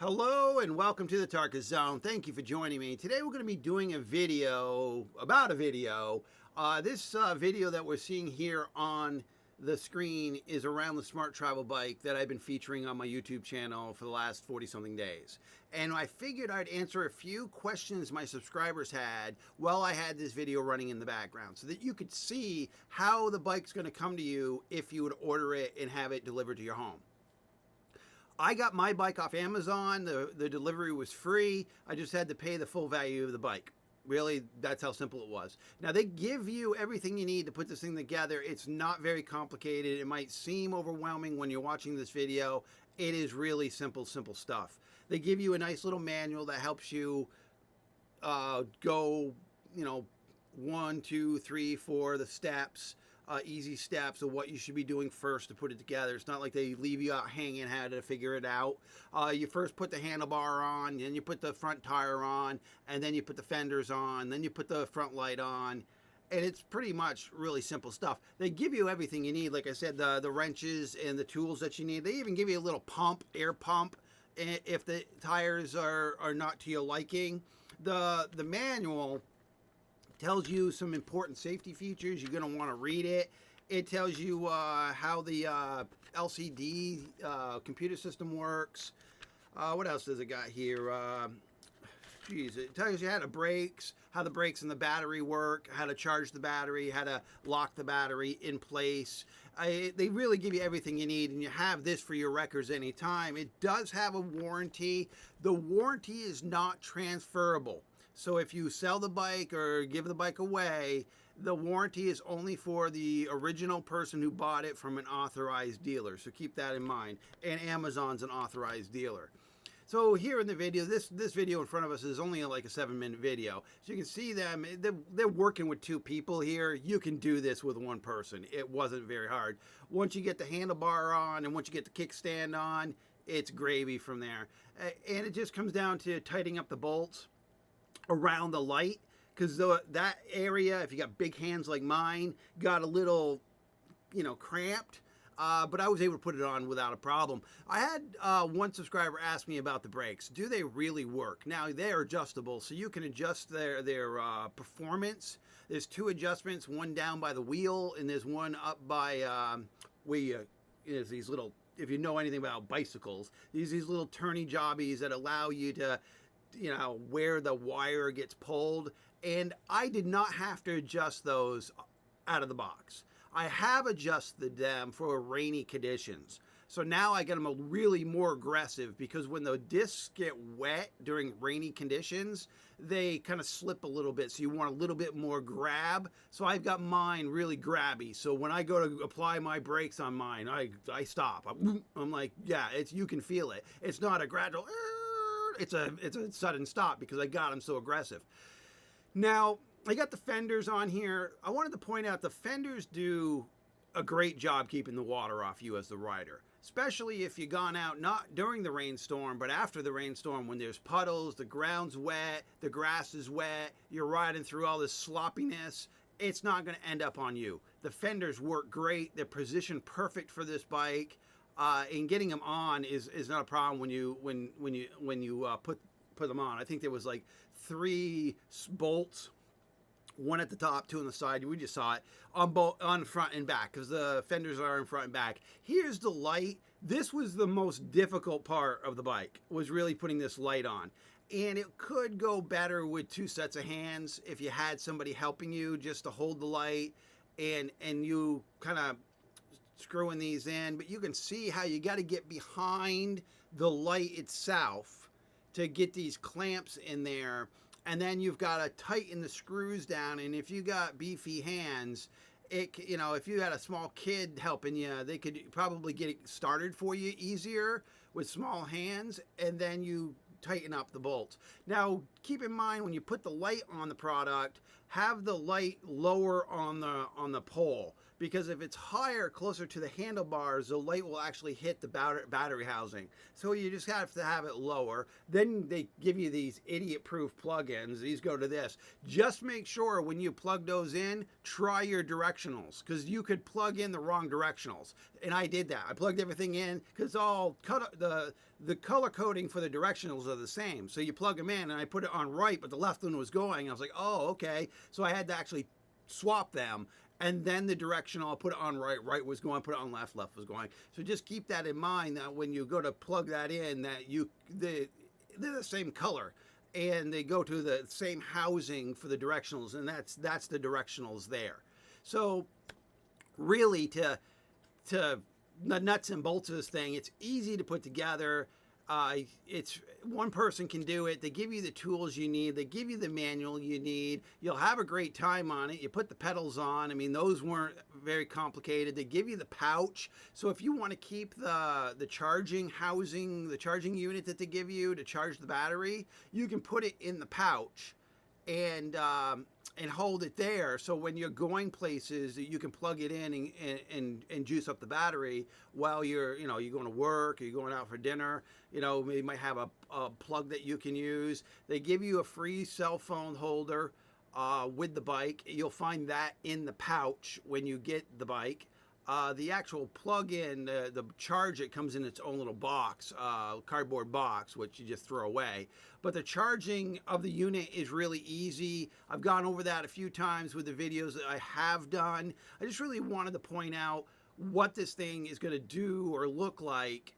Hello and welcome to the Tarka Zone. Thank you for joining me. Today we're going to be doing a video about a video. This video that we're seeing here on the screen is around the SMARTRAVEL bike that I've been featuring on my YouTube channel for the last 40-something days. And I figured I'd answer a few questions my subscribers had while I had this video running in the background so that you could see how the bike's going to come to you if you would order it and have it delivered to your home. I got my bike off Amazon. The delivery was free. I just had to pay the full value of the bike. Really, that's how simple it was. Now, they give you everything you need to put this thing together. It's not very complicated. It might seem overwhelming when you're watching this video. It is really simple stuff. They give you a nice little manual that helps you go, 1, 2, 3, 4, the steps. Easy steps of what you should be doing first to put it together. It's not like they leave you out hanging how to figure it out. You first put the handlebar on, then you put the front tire on, and then you put the fenders on, then you put the front light on. And it's pretty much really simple stuff. They give you everything you need. Like I said, the wrenches and the tools that you need. They even give you a little pump, air pump, if the tires are not to your liking. The manual tells you some important safety features. You're going to want to read it. It tells you how the LCD computer system works. What else does it got here? It tells you how the brakes and the battery work, how to charge the battery, how to lock the battery in place. They really give you everything you need, and you have this for your records anytime. It does have a warranty. The warranty is not transferable. So if you sell the bike or give the bike away, the warranty is only for the original person who bought it from an authorized dealer. So keep that in mind. And Amazon's an authorized dealer. So here in the video, this video in front of us is only like a 7-minute video. So you can see them, they're working with 2 people here. You can do this with 1 person. It wasn't very hard. Once you get the handlebar on and once you get the kickstand on, it's gravy from there. And it just comes down to tightening up the bolts around the light, because that area, if you got big hands like mine, got a little cramped, but I was able to put it on without a problem. I had one subscriber ask me about the brakes. Do they really work? Now, they're adjustable, so you can adjust their performance. There's 2 adjustments, one down by the wheel and there's one up by where there's these little, if you know anything about bicycles, these little turny jobbies that allow you to where the wire gets pulled. And I did not have to adjust those out of the box. I have adjusted them for rainy conditions. So now I get them really more aggressive, because when the discs get wet during rainy conditions, they kind of slip a little bit. So you want a little bit more grab. So I've got mine really grabby. So when I go to apply my brakes on mine, I stop. I'm like, yeah, you can feel it. It's not a gradual, it's a sudden stop because I got them so aggressive. Now, I got the fenders on here. I wanted to point out the fenders do a great job keeping the water off you as the rider, especially if you've gone out not during the rainstorm, but after the rainstorm, when there's puddles, the ground's wet, the grass is wet, you're riding through all this sloppiness. It's not going to end up on you. The fenders work great. They're positioned perfect for this bike. And getting them on is not a problem when you put them on. I think there was like 3 bolts, 1 at the top, 2 on the side. We just saw it on front and back, because the fenders are in front and back. Here's the light. This was the most difficult part of the bike, was really putting this light on. And it could go better with 2 sets of hands if you had somebody helping you just to hold the light, and you kind of screwing these in. But you can see how you got to get behind the light itself to get these clamps in there, and then you've got to tighten the screws down. And if you got beefy hands, if you had a small kid helping you, they could probably get it started for you easier with small hands, and then you tighten up the bolts. Now, keep in mind, when you put the light on the product, have the light lower on the pole, because if it's higher, closer to the handlebars, the light will actually hit the battery housing. So you just have to have it lower. Then they give you these idiot-proof plug-ins. These go to this. Just make sure when you plug those in, try your directionals, because you could plug in the wrong directionals. And I did that. I plugged everything in because the color coding for the directionals are the same. So you plug them in, and I put it on right, but the left one was going. I was like, oh, okay. So I had to actually swap them, and then the directional, I'll put it on right, right was going, put it on left, left was going. So just keep that in mind, that when you go to plug that in, that they're the same color, and they go to the same housing for the directionals, and that's the directionals there. So really, to the nuts and bolts of this thing, it's easy to put together. It's one person can do it. They give you the tools you need. They give you the manual you need. You'll have a great time on it. You put the pedals on. I mean, those weren't very complicated. They give you the pouch. So if you want to keep the charging housing, the charging unit that they give you to charge the battery, you can put it in the pouch and hold it there. So when you're going places, you can plug it in and juice up the battery while you're going to work, or you're going out for dinner. You might have a plug that you can use. They give you a free cell phone holder with the bike. You'll find that in the pouch when you get the bike. The actual plug-in, the charge, it comes in its own little box, cardboard box, which you just throw away. But the charging of the unit is really easy. I've gone over that a few times with the videos that I have done. I just really wanted to point out what this thing is going to do or look like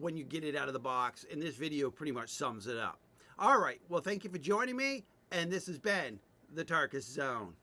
when you get it out of the box, and this video pretty much sums it up. All right, well, thank you for joining me, and this has been the Tarkus Zone.